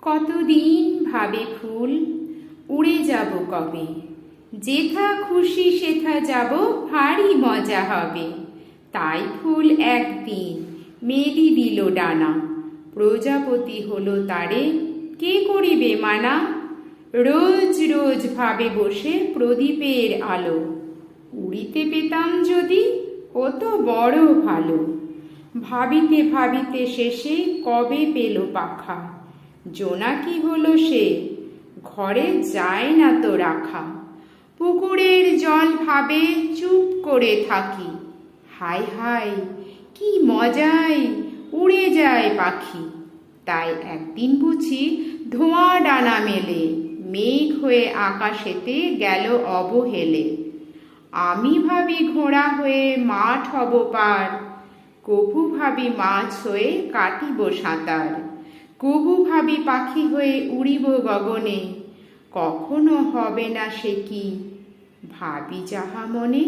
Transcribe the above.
কতদিন ভাবে ফুল, উড়ে যাব কবে, যেথা খুশি সেথা যাব, ভারী মজা হবে। তাই ফুল একদিন মেলি দিল ডানা, প্রজাপতি হলো তারে কে করিবে মানা। রোজ রোজ ভাবে বসে প্রদীপের আলো, উড়িতে পেতাম যদি কত বড় ভালো। ভাবিতে ভাবিতে শেষে কবে পেল পাখা, জোনাকি হলো সে ঘরে যায় না তো রাখা। পুকুরের জল ভাবে চুপ করে থাকি, হায় হায় কি মজায় উড়ে যায় পাখি। তাই একদিন বুঝি ধোঁয়া ডানা মেলে, মেঘ হয়ে আকাশেতে গেল অবহেলে। আমি ভাবি ঘোড়া হয়ে মাঠ হব পার, কভু ভাবি মাছ হয়ে কাটিব সাঁতার। কভু ভাবি পাখি হয়ে উড়িব গগনে, কখনো হবে না সে কি ভাবি যাহা মনে।